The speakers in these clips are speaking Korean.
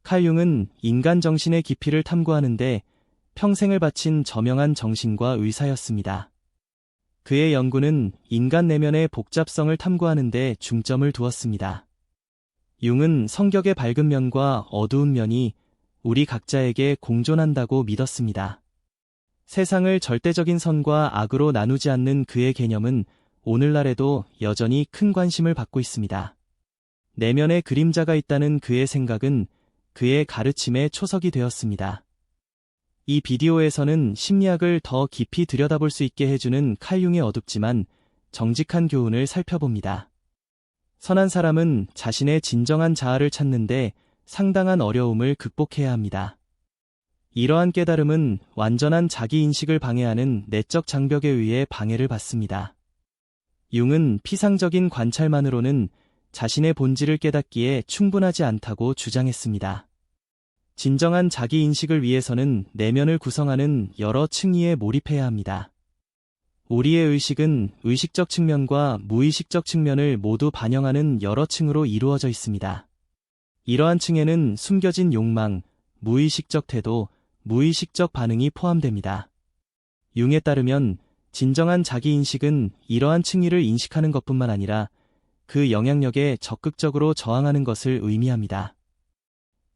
칼 융은 인간 정신의 깊이를 탐구하는데 평생을 바친 저명한 정신과 의사였습니다. 그의 연구는 인간 내면의 복잡성을 탐구하는 데 중점을 두었습니다. 융은 성격의 밝은 면과 어두운 면이 우리 각자에게 공존한다고 믿었습니다. 세상을 절대적인 선과 악으로 나누지 않는 그의 개념은 오늘날에도 여전히 큰 관심을 받고 있습니다. 내면의 그림자가 있다는 그의 생각은 그의 가르침의 초석이 되었습니다. 이 비디오에서는 심리학을 더 깊이 들여다볼 수 있게 해주는 칼 융의 어둡지만 정직한 교훈을 살펴봅니다. 선한 사람은 자신의 진정한 자아를 찾는데 상당한 어려움을 극복해야 합니다. 이러한 깨달음은 완전한 자기인식을 방해하는 내적 장벽에 의해 방해를 받습니다. 융은 피상적인 관찰만으로는 자신의 본질을 깨닫기에 충분하지 않다고 주장했습니다. 진정한 자기인식을 위해서는 내면을 구성하는 여러 층위에 몰입해야 합니다. 우리의 의식은 의식적 측면과 무의식적 측면을 모두 반영하는 여러 층으로 이루어져 있습니다. 이러한 층에는 숨겨진 욕망, 무의식적 태도, 무의식적 반응이 포함됩니다. 융에 따르면 진정한 자기인식은 이러한 층위를 인식하는 것뿐만 아니라 그 영향력에 적극적으로 저항하는 것을 의미합니다.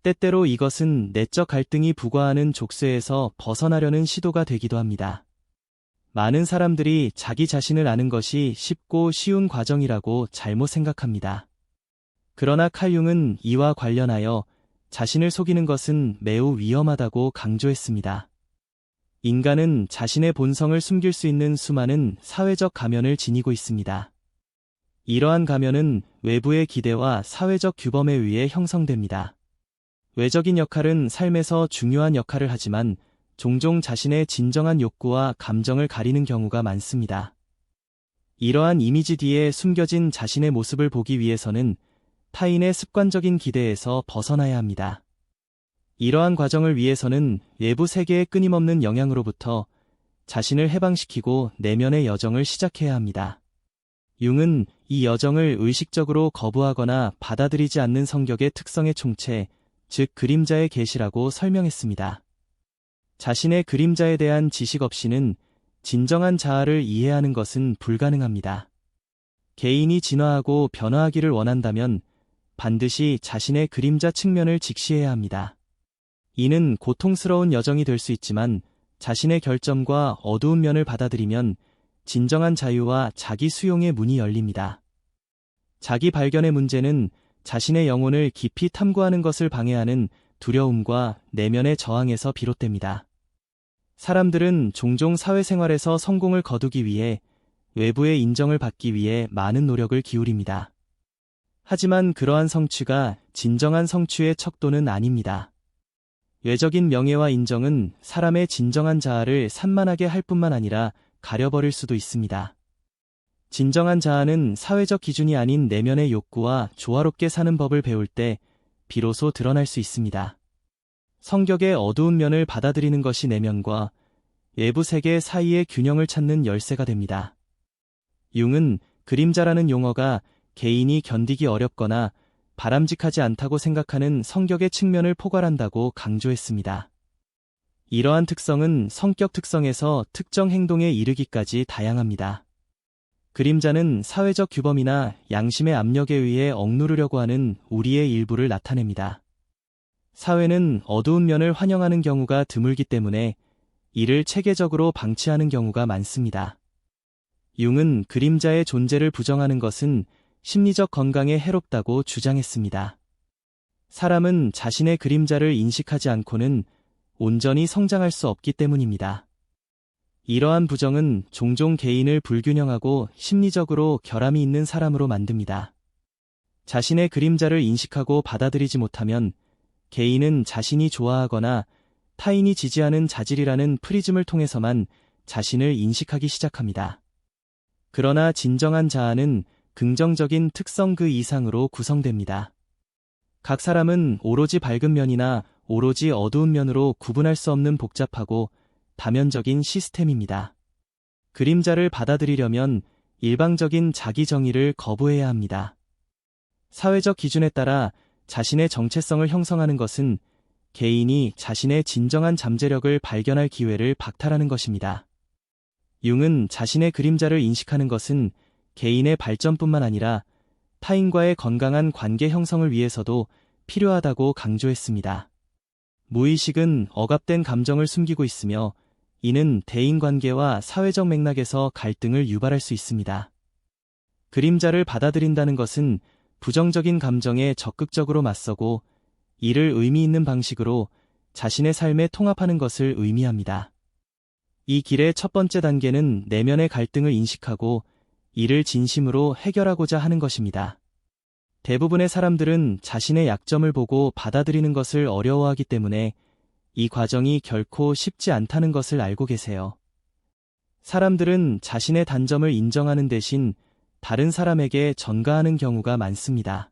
때때로 이것은 내적 갈등이 부과하는 족쇄에서 벗어나려는 시도가 되기도 합니다. 많은 사람들이 자기 자신을 아는 것이 쉽고 쉬운 과정이라고 잘못 생각합니다. 그러나 칼 융은 이와 관련하여 자신을 속이는 것은 매우 위험하다고 강조했습니다. 인간은 자신의 본성을 숨길 수 있는 수많은 사회적 가면을 지니고 있습니다. 이러한 가면은 외부의 기대와 사회적 규범에 의해 형성됩니다. 외적인 역할은 삶에서 중요한 역할을 하지만 종종 자신의 진정한 욕구와 감정을 가리는 경우가 많습니다. 이러한 이미지 뒤에 숨겨진 자신의 모습을 보기 위해서는 타인의 습관적인 기대에서 벗어나야 합니다. 이러한 과정을 위해서는 외부 세계의 끊임없는 영향으로부터 자신을 해방시키고 내면의 여정을 시작해야 합니다. 융은 이 여정을 의식적으로 거부하거나 받아들이지 않는 성격의 특성의 총체, 즉 그림자의 계시라고 설명했습니다. 자신의 그림자에 대한 지식 없이는 진정한 자아를 이해하는 것은 불가능합니다. 개인이 진화하고 변화하기를 원한다면 반드시 자신의 그림자 측면을 직시해야 합니다. 이는 고통스러운 여정이 될 수 있지만 자신의 결점과 어두운 면을 받아들이면 진정한 자유와 자기 수용의 문이 열립니다. 자기 발견의 문제는 자신의 영혼을 깊이 탐구하는 것을 방해하는 두려움과 내면의 저항에서 비롯됩니다. 사람들은 종종 사회생활에서 성공을 거두기 위해 외부의 인정을 받기 위해 많은 노력을 기울입니다. 하지만 그러한 성취가 진정한 성취의 척도는 아닙니다. 외적인 명예와 인정은 사람의 진정한 자아를 산만하게 할 뿐만 아니라 가려버릴 수도 있습니다. 진정한 자아는 사회적 기준이 아닌 내면의 욕구와 조화롭게 사는 법을 배울 때 비로소 드러날 수 있습니다. 성격의 어두운 면을 받아들이는 것이 내면과 외부 세계 사이의 균형을 찾는 열쇠가 됩니다. 융은 그림자라는 용어가 개인이 견디기 어렵거나 바람직하지 않다고 생각하는 성격의 측면을 포괄한다고 강조했습니다. 이러한 특성은 성격 특성에서 특정 행동에 이르기까지 다양합니다. 그림자는 사회적 규범이나 양심의 압력에 의해 억누르려고 하는 우리의 일부를 나타냅니다. 사회는 어두운 면을 환영하는 경우가 드물기 때문에 이를 체계적으로 방치하는 경우가 많습니다. 융은 그림자의 존재를 부정하는 것은 심리적 건강에 해롭다고 주장했습니다. 사람은 자신의 그림자를 인식하지 않고는 온전히 성장할 수 없기 때문입니다. 이러한 부정은 종종 개인을 불균형하고 심리적으로 결함이 있는 사람으로 만듭니다. 자신의 그림자를 인식하고 받아들이지 못하면 개인은 자신이 좋아하거나 타인이 지지하는 자질이라는 프리즘을 통해서만 자신을 인식하기 시작합니다. 그러나 진정한 자아는 긍정적인 특성 그 이상으로 구성됩니다. 각 사람은 오로지 밝은 면이나 오로지 어두운 면으로 구분할 수 없는 복잡하고 다면적인 시스템입니다. 그림자를 받아들이려면 일방적인 자기 정의를 거부해야 합니다. 사회적 기준에 따라 자신의 정체성을 형성하는 것은 개인이 자신의 진정한 잠재력을 발견할 기회를 박탈하는 것입니다. 융은 자신의 그림자를 인식하는 것은 개인의 발전뿐만 아니라 타인과의 건강한 관계 형성을 위해서도 필요하다고 강조했습니다. 무의식은 억압된 감정을 숨기고 있으며 이는 대인관계와 사회적 맥락에서 갈등을 유발할 수 있습니다. 그림자를 받아들인다는 것은 부정적인 감정에 적극적으로 맞서고 이를 의미 있는 방식으로 자신의 삶에 통합하는 것을 의미합니다. 이 길의 첫 번째 단계는 내면의 갈등을 인식하고 이를 진심으로 해결하고자 하는 것입니다. 대부분의 사람들은 자신의 약점을 보고 받아들이는 것을 어려워하기 때문에 이 과정이 결코 쉽지 않다는 것을 알고 계세요. 사람들은 자신의 단점을 인정하는 대신 다른 사람에게 전가하는 경우가 많습니다.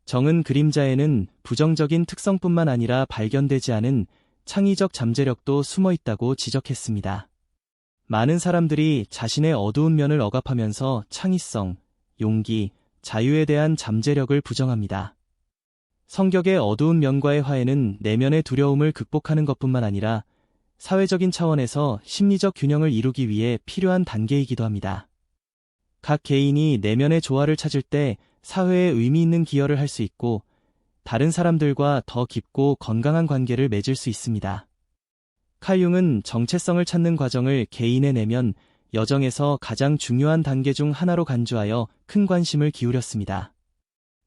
정은 그림자에는 부정적인 특성뿐만 아니라 발견되지 않은 창의적 잠재력도 숨어 있다고 지적했습니다. 많은 사람들이 자신의 어두운 면을 억압하면서 창의성, 용기, 자유에 대한 잠재력을 부정합니다. 성격의 어두운 면과의 화해는 내면의 두려움을 극복하는 것뿐만 아니라 사회적인 차원에서 심리적 균형을 이루기 위해 필요한 단계이기도 합니다. 각 개인이 내면의 조화를 찾을 때 사회에 의미 있는 기여를 할 수 있고 다른 사람들과 더 깊고 건강한 관계를 맺을 수 있습니다. 칼 융은 정체성을 찾는 과정을 개인의 내면, 여정에서 가장 중요한 단계 중 하나로 간주하여 큰 관심을 기울였습니다.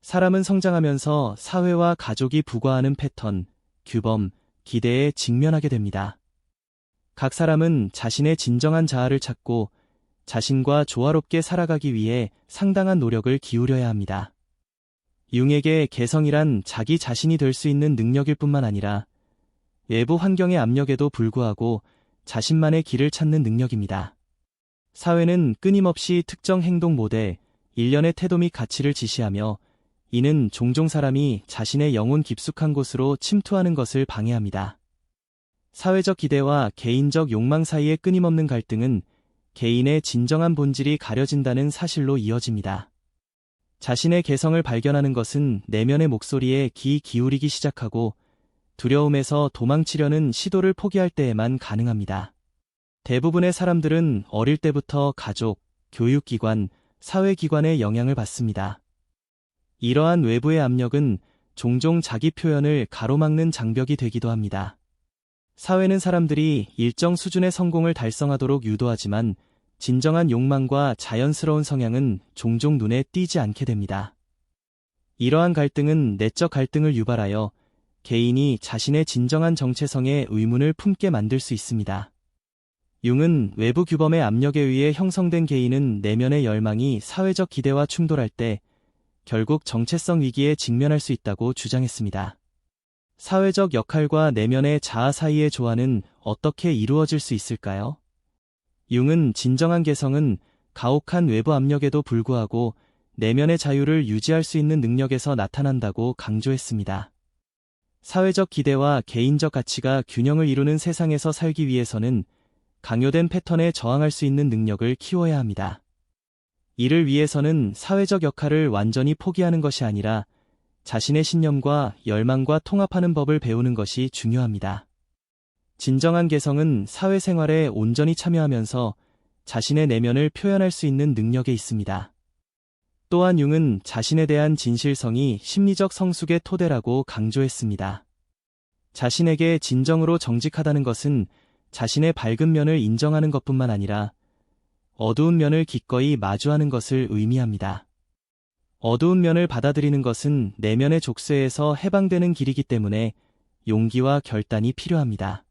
사람은 성장하면서 사회와 가족이 부과하는 패턴, 규범, 기대에 직면하게 됩니다. 각 사람은 자신의 진정한 자아를 찾고 자신과 조화롭게 살아가기 위해 상당한 노력을 기울여야 합니다. 융에게 개성이란 자기 자신이 될 수 있는 능력일 뿐만 아니라 외부 환경의 압력에도 불구하고 자신만의 길을 찾는 능력입니다. 사회는 끊임없이 특정 행동 모델, 일련의 태도 및 가치를 지시하며 이는 종종 사람이 자신의 영혼 깊숙한 곳으로 침투하는 것을 방해합니다. 사회적 기대와 개인적 욕망 사이의 끊임없는 갈등은 개인의 진정한 본질이 가려진다는 사실로 이어집니다. 자신의 개성을 발견하는 것은 내면의 목소리에 귀 기울이기 시작하고 두려움에서 도망치려는 시도를 포기할 때에만 가능합니다. 대부분의 사람들은 어릴 때부터 가족, 교육기관, 사회기관의 영향을 받습니다. 이러한 외부의 압력은 종종 자기 표현을 가로막는 장벽이 되기도 합니다. 사회는 사람들이 일정 수준의 성공을 달성하도록 유도하지만 진정한 욕망과 자연스러운 성향은 종종 눈에 띄지 않게 됩니다. 이러한 갈등은 내적 갈등을 유발하여 개인이 자신의 진정한 정체성에 의문을 품게 만들 수 있습니다. 융은 외부 규범의 압력에 의해 형성된 개인은 내면의 열망이 사회적 기대와 충돌할 때 결국 정체성 위기에 직면할 수 있다고 주장했습니다. 사회적 역할과 내면의 자아 사이의 조화는 어떻게 이루어질 수 있을까요? 융은 진정한 개성은 가혹한 외부 압력에도 불구하고 내면의 자유를 유지할 수 있는 능력에서 나타난다고 강조했습니다. 사회적 기대와 개인적 가치가 균형을 이루는 세상에서 살기 위해서는 강요된 패턴에 저항할 수 있는 능력을 키워야 합니다. 이를 위해서는 사회적 역할을 완전히 포기하는 것이 아니라 자신의 신념과 열망과 통합하는 법을 배우는 것이 중요합니다. 진정한 개성은 사회생활에 온전히 참여하면서 자신의 내면을 표현할 수 있는 능력에 있습니다. 또한 융은 자신에 대한 진실성이 심리적 성숙의 토대라고 강조했습니다. 자신에게 진정으로 정직하다는 것은 자신의 밝은 면을 인정하는 것뿐만 아니라 어두운 면을 기꺼이 마주하는 것을 의미합니다. 어두운 면을 받아들이는 것은 내면의 족쇄에서 해방되는 길이기 때문에 용기와 결단이 필요합니다.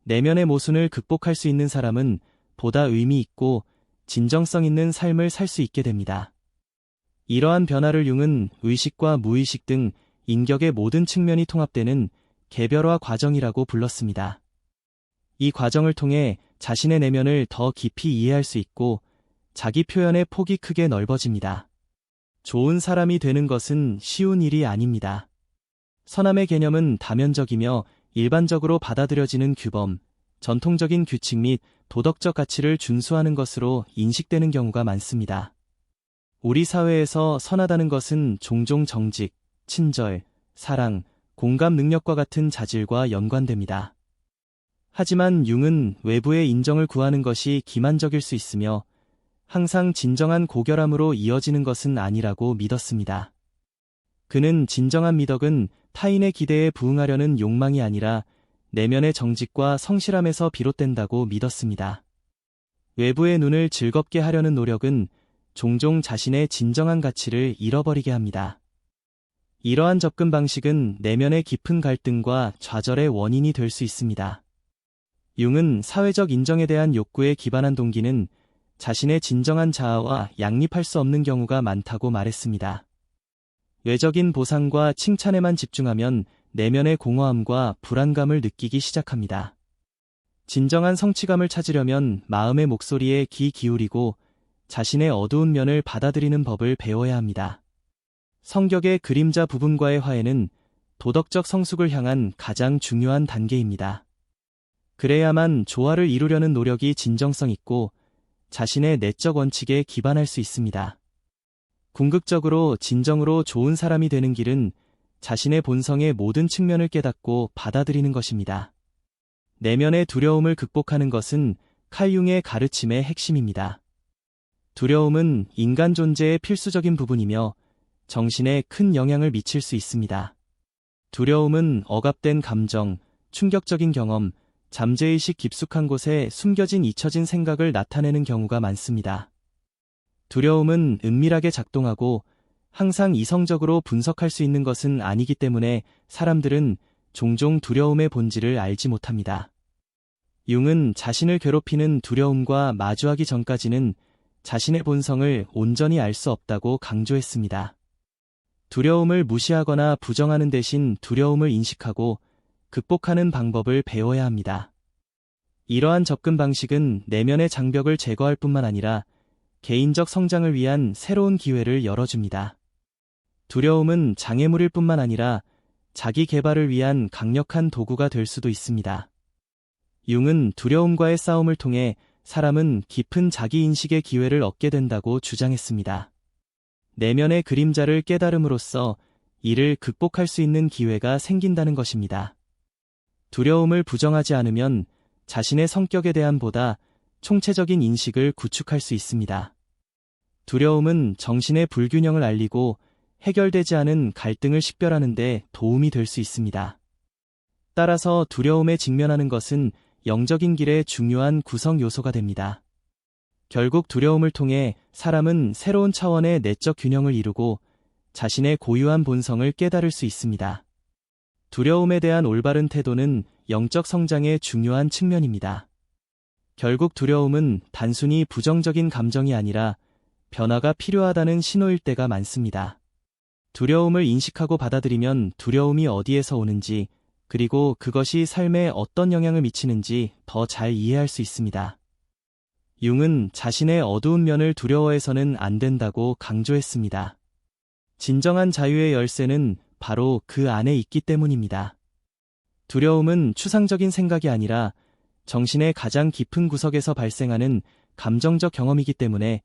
내면의 모순을 극복할 수 있는 사람은 보다 의미 있고 진정성 있는 삶을 살 수 있게 됩니다. 이러한 변화를 융은 의식과 무의식 등 인격의 모든 측면이 통합되는 개별화 과정이라고 불렀습니다. 이 과정을 통해 자신의 내면을 더 깊이 이해할 수 있고 자기 표현의 폭이 크게 넓어집니다. 좋은 사람이 되는 것은 쉬운 일이 아닙니다. 선함의 개념은 다면적이며 일반적으로 받아들여지는 규범, 전통적인 규칙 및 도덕적 가치를 준수하는 것으로 인식되는 경우가 많습니다. 우리 사회에서 선하다는 것은 종종 정직, 친절, 사랑, 공감 능력과 같은 자질과 연관됩니다. 하지만 융은 외부의 인정을 구하는 것이 기만적일 수 있으며 항상 진정한 고결함으로 이어지는 것은 아니라고 믿었습니다. 그는 진정한 미덕은 타인의 기대에 부응하려는 욕망이 아니라 내면의 정직과 성실함에서 비롯된다고 믿었습니다. 외부의 눈을 즐겁게 하려는 노력은 종종 자신의 진정한 가치를 잃어버리게 합니다. 이러한 접근 방식은 내면의 깊은 갈등과 좌절의 원인이 될 수 있습니다. 융은 사회적 인정에 대한 욕구에 기반한 동기는 자신의 진정한 자아와 양립할 수 없는 경우가 많다고 말했습니다. 외적인 보상과 칭찬에만 집중하면 내면의 공허함과 불안감을 느끼기 시작합니다. 진정한 성취감을 찾으려면 마음의 목소리에 귀 기울이고 자신의 어두운 면을 받아들이는 법을 배워야 합니다. 성격의 그림자 부분과의 화해는 도덕적 성숙을 향한 가장 중요한 단계입니다. 그래야만 조화를 이루려는 노력이 진정성 있고 자신의 내적 원칙에 기반할 수 있습니다. 궁극적으로 진정으로 좋은 사람이 되는 길은 자신의 본성의 모든 측면을 깨닫고 받아들이는 것입니다. 내면의 두려움을 극복하는 것은 칼 융의 가르침의 핵심입니다. 두려움은 인간 존재의 필수적인 부분이며 정신에 큰 영향을 미칠 수 있습니다. 두려움은 억압된 감정, 충격적인 경험, 잠재의식 깊숙한 곳에 숨겨진 잊혀진 생각을 나타내는 경우가 많습니다. 두려움은 은밀하게 작동하고 항상 이성적으로 분석할 수 있는 것은 아니기 때문에 사람들은 종종 두려움의 본질을 알지 못합니다. 융은 자신을 괴롭히는 두려움과 마주하기 전까지는 자신의 본성을 온전히 알 수 없다고 강조했습니다. 두려움을 무시하거나 부정하는 대신 두려움을 인식하고 극복하는 방법을 배워야 합니다. 이러한 접근 방식은 내면의 장벽을 제거할 뿐만 아니라 개인적 성장을 위한 새로운 기회를 열어줍니다. 두려움은 장애물일 뿐만 아니라 자기 개발을 위한 강력한 도구가 될 수도 있습니다. 융은 두려움과의 싸움을 통해 사람은 깊은 자기인식의 기회를 얻게 된다고 주장했습니다. 내면의 그림자를 깨달음으로써 이를 극복할 수 있는 기회가 생긴다는 것입니다. 두려움을 부정하지 않으면 자신의 성격에 대한 보다 총체적인 인식을 구축할 수 있습니다. 두려움은 정신의 불균형을 알리고 해결되지 않은 갈등을 식별하는 데 도움이 될 수 있습니다. 따라서 두려움에 직면하는 것은 영적인 길의 중요한 구성 요소가 됩니다. 결국 두려움을 통해 사람은 새로운 차원의 내적 균형을 이루고 자신의 고유한 본성을 깨달을 수 있습니다. 두려움에 대한 올바른 태도는 영적 성장의 중요한 측면입니다. 결국 두려움은 단순히 부정적인 감정이 아니라 변화가 필요하다는 신호일 때가 많습니다. 두려움을 인식하고 받아들이면 두려움이 어디에서 오는지, 그리고 그것이 삶에 어떤 영향을 미치는지 더 잘 이해할 수 있습니다. 융은 자신의 어두운 면을 두려워해서는 안 된다고 강조했습니다. 진정한 자유의 열쇠는 바로 그 안에 있기 때문입니다. 두려움은 추상적인 생각이 아니라 정신의 가장 깊은 구석에서 발생하는 감정적 경험이기 때문에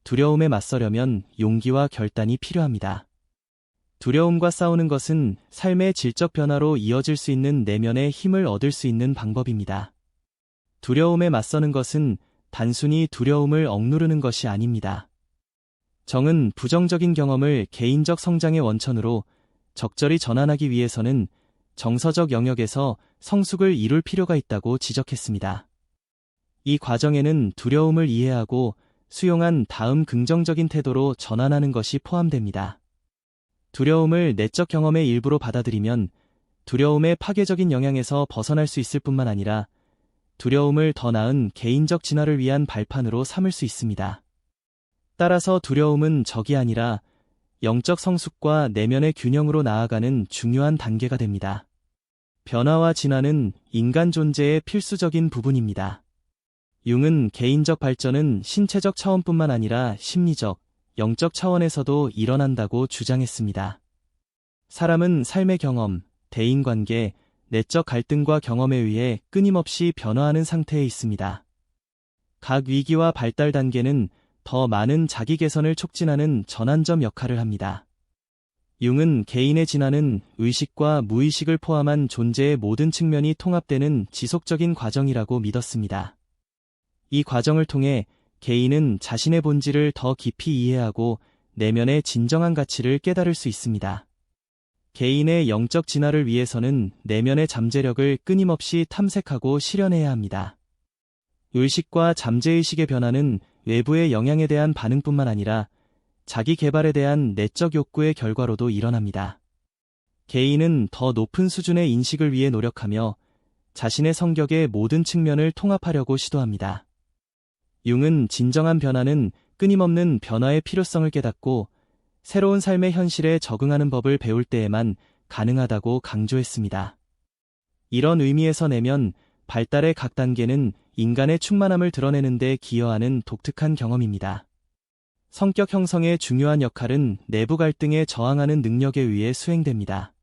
두려움에 맞서려면 용기와 결단이 필요합니다. 두려움과 싸우는 것은 삶의 질적 변화로 이어질 수 있는 내면의 힘을 얻을 수 있는 방법입니다. 두려움에 맞서는 것은 단순히 두려움을 억누르는 것이 아닙니다. 정은 부정적인 경험을 개인적 성장의 원천으로 적절히 전환하기 위해서는 정서적 영역에서 성숙을 이룰 필요가 있다고 지적했습니다. 이 과정에는 두려움을 이해하고 수용한 다음 긍정적인 태도로 전환하는 것이 포함됩니다. 두려움을 내적 경험의 일부로 받아들이면 두려움의 파괴적인 영향에서 벗어날 수 있을 뿐만 아니라 두려움을 더 나은 개인적 진화를 위한 발판으로 삼을 수 있습니다. 따라서 두려움은 적이 아니라 영적 성숙과 내면의 균형으로 나아가는 중요한 단계가 됩니다. 변화와 진화는 인간 존재의 필수적인 부분입니다. 융은 개인적 발전은 신체적 차원뿐만 아니라 심리적, 영적 차원에서도 일어난다고 주장했습니다. 사람은 삶의 경험, 대인관계, 내적 갈등과 경험에 의해 끊임없이 변화하는 상태에 있습니다. 각 위기와 발달 단계는 더 많은 자기 개선을 촉진하는 전환점 역할을 합니다. 융은 개인의 진화는 의식과 무의식을 포함한 존재의 모든 측면이 통합되는 지속적인 과정이라고 믿었습니다. 이 과정을 통해 개인은 자신의 본질을 더 깊이 이해하고 내면의 진정한 가치를 깨달을 수 있습니다. 개인의 영적 진화를 위해서는 내면의 잠재력을 끊임없이 탐색하고 실현해야 합니다. 의식과 잠재의식의 변화는 외부의 영향에 대한 반응뿐만 아니라 자기 개발에 대한 내적 욕구의 결과로도 일어납니다. 개인은 더 높은 수준의 인식을 위해 노력하며 자신의 성격의 모든 측면을 통합하려고 시도합니다. 융은 진정한 변화는 끊임없는 변화의 필요성을 깨닫고 새로운 삶의 현실에 적응하는 법을 배울 때에만 가능하다고 강조했습니다. 이런 의미에서 내면 발달의 각 단계는 인간의 충만함을 드러내는 데 기여하는 독특한 경험입니다. 성격 형성의 중요한 역할은 내부 갈등에 저항하는 능력에 의해 수행됩니다.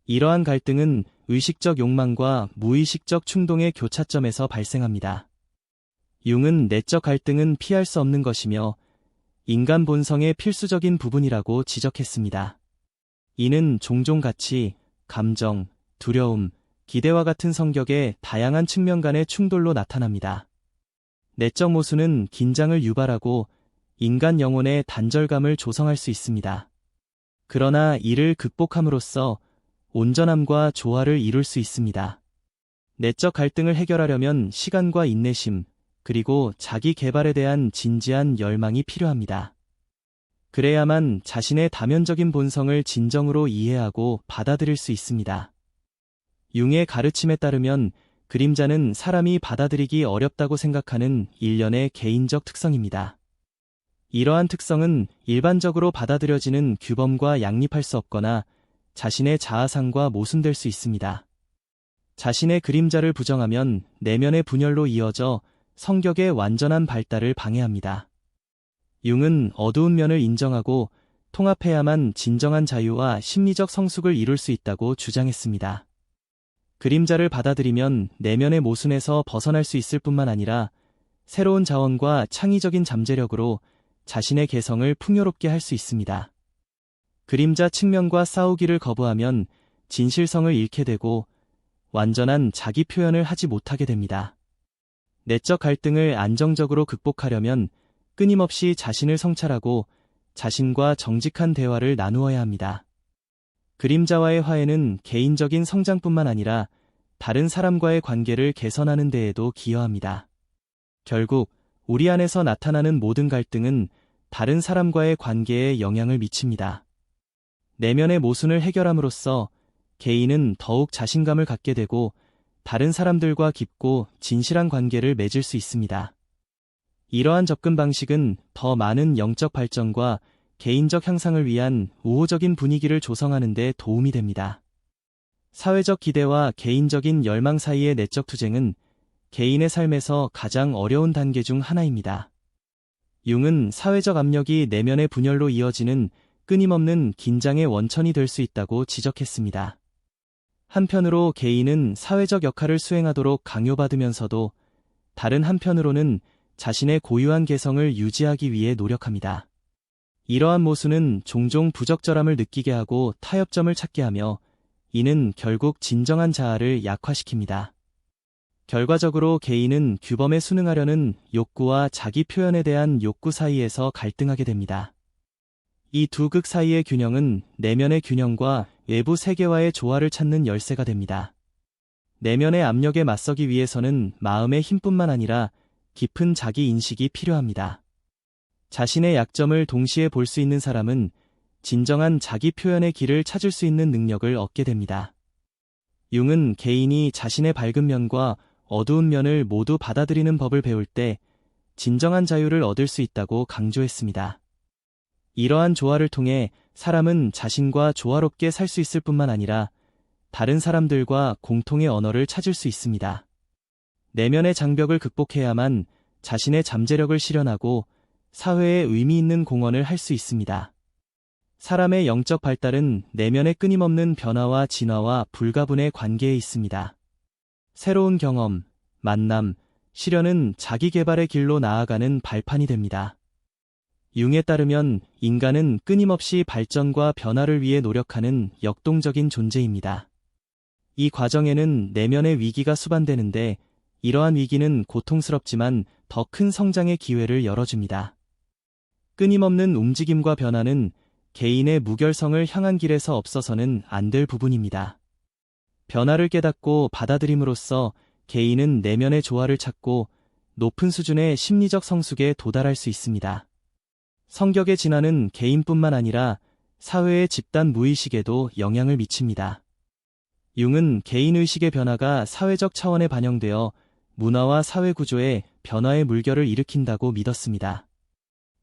이러한 갈등은 의식적 욕망과 무의식적 충동의 교차점에서 발생합니다. 융은 내적 갈등은 피할 수 없는 것이며 인간 본성의 필수적인 부분이라고 지적했습니다. 이는 종종 가치, 감정, 두려움, 기대와 같은 성격의 다양한 측면 간의 충돌로 나타납니다. 내적 모순은 긴장을 유발하고 인간 영혼의 단절감을 조성할 수 있습니다. 그러나 이를 극복함으로써 온전함과 조화를 이룰 수 있습니다. 내적 갈등을 해결하려면 시간과 인내심, 그리고 자기 개발에 대한 진지한 열망이 필요합니다. 그래야만 자신의 다면적인 본성을 진정으로 이해하고 받아들일 수 있습니다. 융의 가르침에 따르면 그림자는 사람이 받아들이기 어렵다고 생각하는 일련의 개인적 특성입니다. 이러한 특성은 일반적으로 받아들여지는 규범과 양립할 수 없거나 자신의 자아상과 모순될 수 있습니다. 자신의 그림자를 부정하면 내면의 분열로 이어져 성격의 완전한 발달을 방해합니다. 융은 어두운 면을 인정하고 통합해야만 진정한 자유와 심리적 성숙을 이룰 수 있다고 주장했습니다. 그림자를 받아들이면 내면의 모순에서 벗어날 수 있을 뿐만 아니라 새로운 자원과 창의적인 잠재력으로 자신의 개성을 풍요롭게 할 수 있습니다. 그림자 측면과 싸우기를 거부하면 진실성을 잃게 되고 완전한 자기 표현을 하지 못하게 됩니다. 내적 갈등을 안정적으로 극복하려면 끊임없이 자신을 성찰하고 자신과 정직한 대화를 나누어야 합니다. 그림자와의 화해는 개인적인 성장뿐만 아니라 다른 사람과의 관계를 개선하는 데에도 기여합니다. 결국 우리 안에서 나타나는 모든 갈등은 다른 사람과의 관계에 영향을 미칩니다. 내면의 모순을 해결함으로써 개인은 더욱 자신감을 갖게 되고 다른 사람들과 깊고 진실한 관계를 맺을 수 있습니다. 이러한 접근 방식은 더 많은 영적 발전과 개인적 향상을 위한 우호적인 분위기를 조성하는 데 도움이 됩니다. 사회적 기대와 개인적인 열망 사이의 내적 투쟁은 개인의 삶에서 가장 어려운 단계 중 하나입니다. 융은 사회적 압력이 내면의 분열로 이어지는 끊임없는 긴장의 원천이 될 수 있다고 지적했습니다. 한편으로 개인은 사회적 역할을 수행하도록 강요받으면서도 다른 한편으로는 자신의 고유한 개성을 유지하기 위해 노력합니다. 이러한 모순은 종종 부적절함을 느끼게 하고 타협점을 찾게 하며 이는 결국 진정한 자아를 약화시킵니다. 결과적으로 개인은 규범에 순응하려는 욕구와 자기 표현에 대한 욕구 사이에서 갈등하게 됩니다. 이 두 극 사이의 균형은 내면의 균형과 외부 세계와의 조화를 찾는 열쇠가 됩니다. 내면의 압력에 맞서기 위해서는 마음의 힘뿐만 아니라 깊은 자기 인식이 필요합니다. 자신의 약점을 동시에 볼 수 있는 사람은 진정한 자기 표현의 길을 찾을 수 있는 능력을 얻게 됩니다. 융은 개인이 자신의 밝은 면과 어두운 면을 모두 받아들이는 법을 배울 때 진정한 자유를 얻을 수 있다고 강조했습니다. 이러한 조화를 통해 사람은 자신과 조화롭게 살 수 있을 뿐만 아니라 다른 사람들과 공통의 언어를 찾을 수 있습니다. 내면의 장벽을 극복해야만 자신의 잠재력을 실현하고 사회에 의미 있는 공헌을 할 수 있습니다. 사람의 영적 발달은 내면의 끊임없는 변화와 진화와 불가분의 관계에 있습니다. 새로운 경험, 만남, 시련은 자기 개발의 길로 나아가는 발판이 됩니다. 융에 따르면 인간은 끊임없이 발전과 변화를 위해 노력하는 역동적인 존재입니다. 이 과정에는 내면의 위기가 수반되는데 이러한 위기는 고통스럽지만 더 큰 성장의 기회를 열어줍니다. 끊임없는 움직임과 변화는 개인의 무결성을 향한 길에서 없어서는 안 될 부분입니다. 변화를 깨닫고 받아들임으로써 개인은 내면의 조화를 찾고 높은 수준의 심리적 성숙에 도달할 수 있습니다. 성격의 진화는 개인뿐만 아니라 사회의 집단 무의식에도 영향을 미칩니다. 융은 개인의식의 변화가 사회적 차원에 반영되어 문화와 사회 구조의 변화의 물결을 일으킨다고 믿었습니다.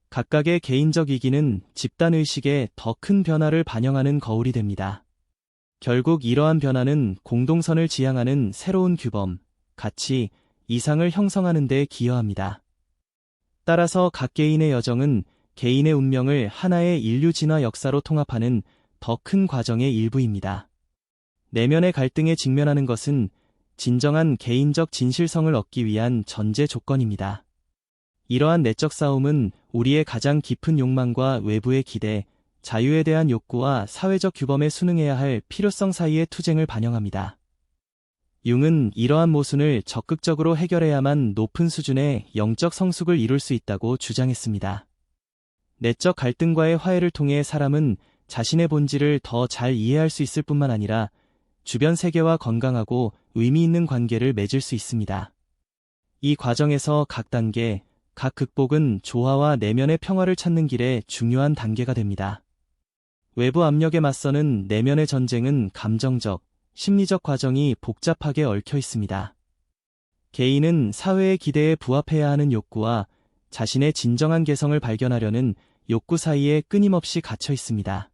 각각의 개인적 위기는 집단의식의 더 큰 변화를 반영하는 거울이 됩니다. 결국 이러한 변화는 공동선을 지향하는 새로운 규범, 가치, 이상을 형성하는 데 기여합니다. 따라서 각 개인의 여정은 개인의 운명을 하나의 인류 진화 역사로 통합하는 더 큰 과정의 일부입니다. 내면의 갈등에 직면하는 것은 진정한 개인적 진실성을 얻기 위한 전제 조건입니다. 이러한 내적 싸움은 우리의 가장 깊은 욕망과 외부의 기대, 자유에 대한 욕구와 사회적 규범에 순응해야 할 필요성 사이의 투쟁을 반영합니다. 융은 이러한 모순을 적극적으로 해결해야만 높은 수준의 영적 성숙을 이룰 수 있다고 주장했습니다. 내적 갈등과의 화해를 통해 사람은 자신의 본질을 더 잘 이해할 수 있을 뿐만 아니라 주변 세계와 건강하고 의미 있는 관계를 맺을 수 있습니다. 이 과정에서 각 단계, 각 극복은 조화와 내면의 평화를 찾는 길에 중요한 단계가 됩니다. 외부 압력에 맞서는 내면의 전쟁은 감정적, 심리적 과정이 복잡하게 얽혀 있습니다. 개인은 사회의 기대에 부합해야 하는 욕구와 자신의 진정한 개성을 발견하려는 욕구 사이에 끊임없이 갇혀 있습니다.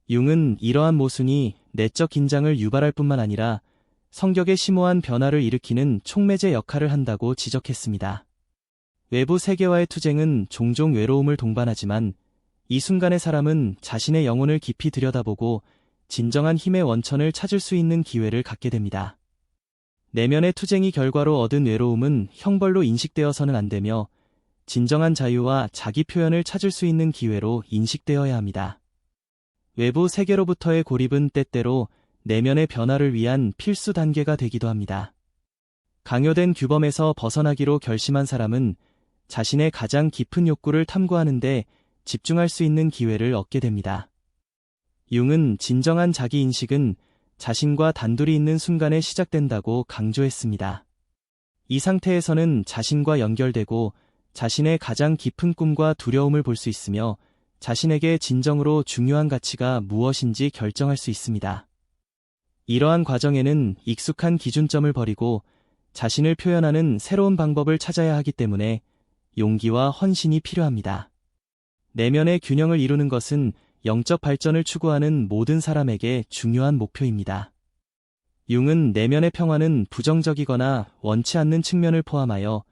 융은 이러한 모순이 내적 긴장을 유발할 뿐만 아니라 성격의 심오한 변화를 일으키는 촉매제 역할을 한다고 지적했습니다. 외부 세계와의 투쟁은 종종 외로움을 동반하지만 이 순간의 사람은 자신의 영혼을 깊이 들여다보고 진정한 힘의 원천을 찾을 수 있는 기회를 갖게 됩니다. 내면의 투쟁이 결과로 얻은 외로움은 형벌로 인식되어서는 안 되며 진정한 자유와 자기 표현을 찾을 수 있는 기회로 인식되어야 합니다. 외부 세계로부터의 고립은 때때로 내면의 변화를 위한 필수 단계가 되기도 합니다. 강요된 규범에서 벗어나기로 결심한 사람은 자신의 가장 깊은 욕구를 탐구하는 데 집중할 수 있는 기회를 얻게 됩니다. 융은 진정한 자기인식은 자신과 단둘이 있는 순간에 시작된다고 강조했습니다. 이 상태에서는 자신과 연결되고 자신의 가장 깊은 꿈과 두려움을 볼 수 있으며 자신에게 진정으로 중요한 가치가 무엇인지 결정할 수 있습니다. 이러한 과정에는 익숙한 기준점을 버리고 자신을 표현하는 새로운 방법을 찾아야 하기 때문에 용기와 헌신이 필요합니다. 내면의 균형을 이루는 것은 영적 발전을 추구하는 모든 사람에게 중요한 목표입니다. 융은 내면의 평화는 부정적이거나 원치 않는 측면을 포함하여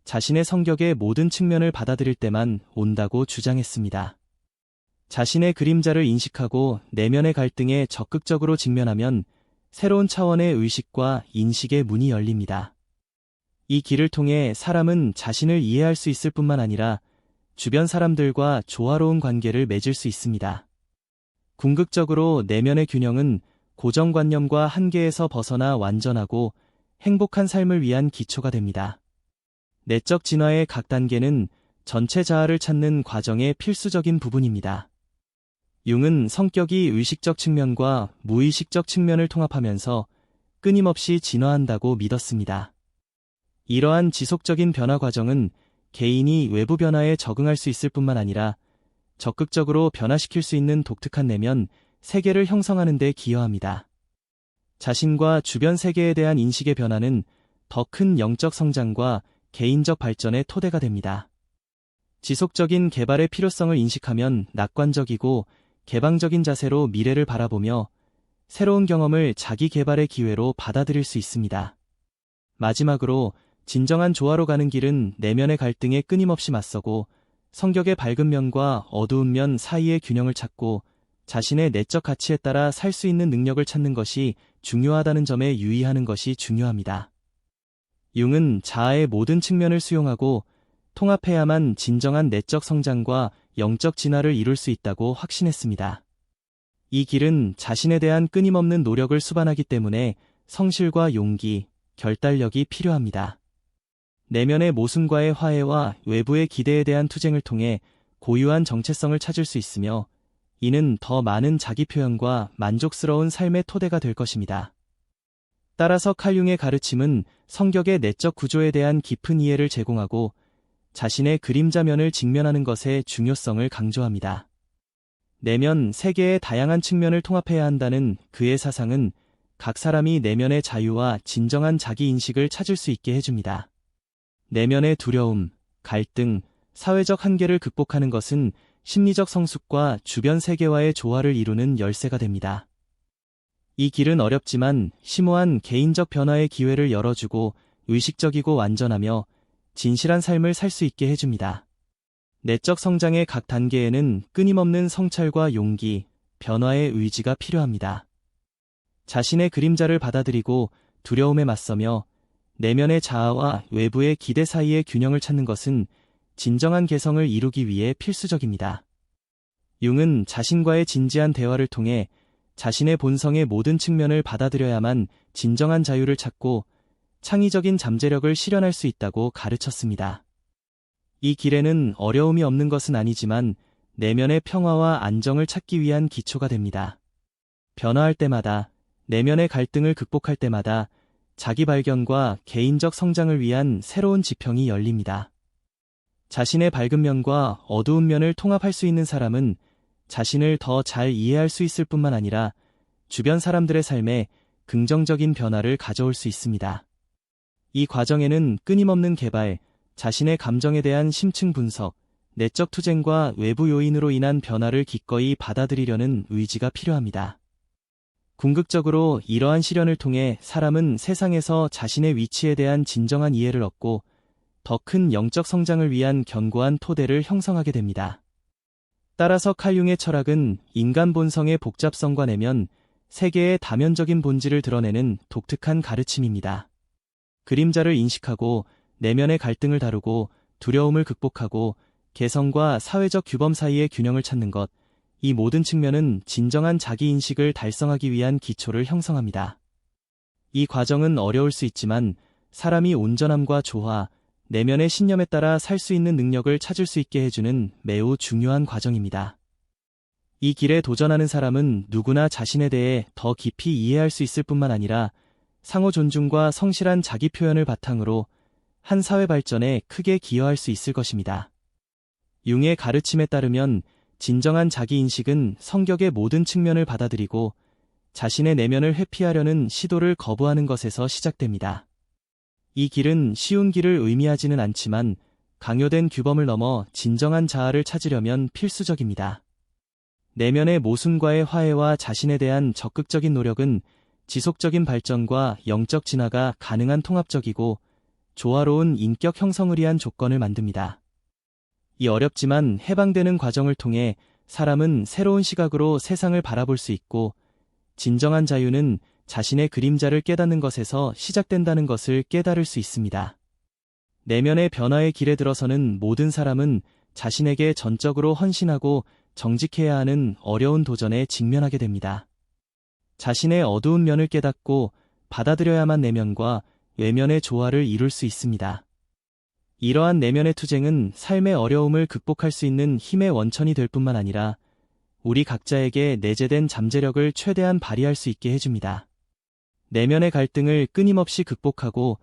자신의 성격의 모든 측면을 받아들일 때만 온다고 주장했습니다. 자신의 그림자를 인식하고 내면의 갈등에 적극적으로 직면하면 새로운 차원의 의식과 인식의 문이 열립니다. 이 길을 통해 사람은 자신을 이해할 수 있을 뿐만 아니라 주변 사람들과 조화로운 관계를 맺을 수 있습니다. 궁극적으로 내면의 균형은 고정관념과 한계에서 벗어나 완전하고 행복한 삶을 위한 기초가 됩니다. 내적 진화의 각 단계는 전체 자아를 찾는 과정의 필수적인 부분입니다. 융은 성격이 의식적 측면과 무의식적 측면을 통합하면서 끊임없이 진화한다고 믿었습니다. 이러한 지속적인 변화 과정은 개인이 외부 변화에 적응할 수 있을 뿐만 아니라 적극적으로 변화시킬 수 있는 독특한 내면, 세계를 형성하는 데 기여합니다. 자신과 주변 세계에 대한 인식의 변화는 더 큰 영적 성장과 개인적 발전의 토대가 됩니다. 지속적인 개발의 필요성을 인식하면 낙관적이고 개방적인 자세로 미래를 바라보며 새로운 경험을 자기 개발의 기회로 받아들일 수 있습니다. 마지막으로 진정한 조화로 가는 길은 내면의 갈등에 끊임없이 맞서고 성격의 밝은 면과 어두운 면 사이의 균형을 찾고 자신의 내적 가치에 따라 살 수 있는 능력을 찾는 것이 중요하다는 점에 유의하는 것이 중요합니다. 융은 자아의 모든 측면을 수용하고 통합해야만 진정한 내적 성장과 영적 진화를 이룰 수 있다고 확신했습니다. 이 길은 자신에 대한 끊임없는 노력을 수반하기 때문에 성실과 용기, 결단력이 필요합니다. 내면의 모순과의 화해와 외부의 기대에 대한 투쟁을 통해 고유한 정체성을 찾을 수 있으며, 이는 더 많은 자기 표현과 만족스러운 삶의 토대가 될 것입니다. 따라서 칼융의 가르침은 성격의 내적 구조에 대한 깊은 이해를 제공하고 자신의 그림자면을 직면하는 것의 중요성을 강조합니다. 내면 세계의 다양한 측면을 통합해야 한다는 그의 사상은 각 사람이 내면의 자유와 진정한 자기인식을 찾을 수 있게 해줍니다. 내면의 두려움, 갈등, 사회적 한계를 극복하는 것은 심리적 성숙과 주변 세계와의 조화를 이루는 열쇠가 됩니다. 이 길은 어렵지만 심오한 개인적 변화의 기회를 열어주고 의식적이고 완전하며 진실한 삶을 살 수 있게 해줍니다. 내적 성장의 각 단계에는 끊임없는 성찰과 용기, 변화의 의지가 필요합니다. 자신의 그림자를 받아들이고 두려움에 맞서며 내면의 자아와 외부의 기대 사이의 균형을 찾는 것은 진정한 개성을 이루기 위해 필수적입니다. 융은 자신과의 진지한 대화를 통해 자신의 본성의 모든 측면을 받아들여야만 진정한 자유를 찾고 창의적인 잠재력을 실현할 수 있다고 가르쳤습니다. 이 길에는 어려움이 없는 것은 아니지만 내면의 평화와 안정을 찾기 위한 기초가 됩니다. 변화할 때마다, 내면의 갈등을 극복할 때마다 자기 발견과 개인적 성장을 위한 새로운 지평이 열립니다. 자신의 밝은 면과 어두운 면을 통합할 수 있는 사람은 자신을 더 잘 이해할 수 있을 뿐만 아니라 주변 사람들의 삶에 긍정적인 변화를 가져올 수 있습니다. 이 과정에는 끊임없는 개발, 자신의 감정에 대한 심층 분석, 내적 투쟁과 외부 요인으로 인한 변화를 기꺼이 받아들이려는 의지가 필요합니다. 궁극적으로 이러한 시련을 통해 사람은 세상에서 자신의 위치에 대한 진정한 이해를 얻고 더 큰 영적 성장을 위한 견고한 토대를 형성하게 됩니다. 따라서 칼융의 철학은 인간 본성의 복잡성과 내면, 세계의 다면적인 본질을 드러내는 독특한 가르침입니다. 그림자를 인식하고 내면의 갈등을 다루고 두려움을 극복하고 개성과 사회적 규범 사이의 균형을 찾는 것, 이 모든 측면은 진정한 자기인식을 달성하기 위한 기초를 형성합니다. 이 과정은 어려울 수 있지만 사람이 온전함과 조화, 내면의 신념에 따라 살 수 있는 능력을 찾을 수 있게 해주는 매우 중요한 과정입니다. 이 길에 도전하는 사람은 누구나 자신에 대해 더 깊이 이해할 수 있을 뿐만 아니라 상호 존중과 성실한 자기 표현을 바탕으로 한 사회 발전에 크게 기여할 수 있을 것입니다. 융의 가르침에 따르면 진정한 자기인식은 성격의 모든 측면을 받아들이고 자신의 내면을 회피하려는 시도를 거부하는 것에서 시작됩니다. 이 길은 쉬운 길을 의미하지는 않지만 강요된 규범을 넘어 진정한 자아를 찾으려면 필수적입니다. 내면의 모순과의 화해와 자신에 대한 적극적인 노력은 지속적인 발전과 영적 진화가 가능한 통합적이고 조화로운 인격 형성을 위한 조건을 만듭니다. 이 어렵지만 해방되는 과정을 통해 사람은 새로운 시각으로 세상을 바라볼 수 있고 진정한 자유는 자신의 그림자를 깨닫는 것에서 시작된다는 것을 깨달을 수 있습니다. 내면의 변화의 길에 들어서는 모든 사람은 자신에게 전적으로 헌신하고 정직해야 하는 어려운 도전에 직면하게 됩니다. 자신의 어두운 면을 깨닫고 받아들여야만 내면과 외면의 조화를 이룰 수 있습니다. 이러한 내면의 투쟁은 삶의 어려움을 극복할 수 있는 힘의 원천이 될 뿐만 아니라 우리 각자에게 내재된 잠재력을 최대한 발휘할 수 있게 해줍니다. 내면의 갈등을 끊임없이 극복하고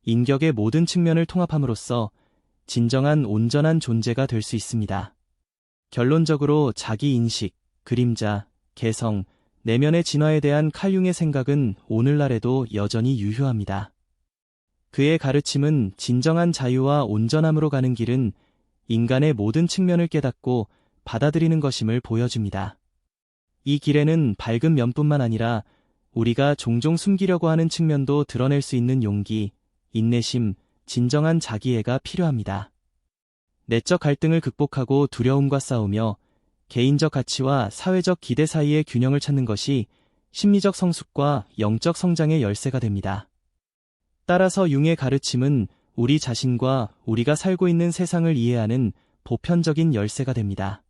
인격의 모든 측면을 통합함으로써 진정한 온전한 존재가 될 수 있습니다. 결론적으로 자기인식, 그림자, 개성, 내면의 진화에 대한 칼융의 생각은 오늘날에도 여전히 유효합니다. 그의 가르침은 진정한 자유와 온전함으로 가는 길은 인간의 모든 측면을 깨닫고 받아들이는 것임을 보여줍니다. 이 길에는 밝은 면뿐만 아니라 우리가 종종 숨기려고 하는 측면도 드러낼 수 있는 용기, 인내심, 진정한 자기애가 필요합니다. 내적 갈등을 극복하고 두려움과 싸우며 개인적 가치와 사회적 기대 사이의 균형을 찾는 것이 심리적 성숙과 영적 성장의 열쇠가 됩니다. 따라서 융의 가르침은 우리 자신과 우리가 살고 있는 세상을 이해하는 보편적인 열쇠가 됩니다.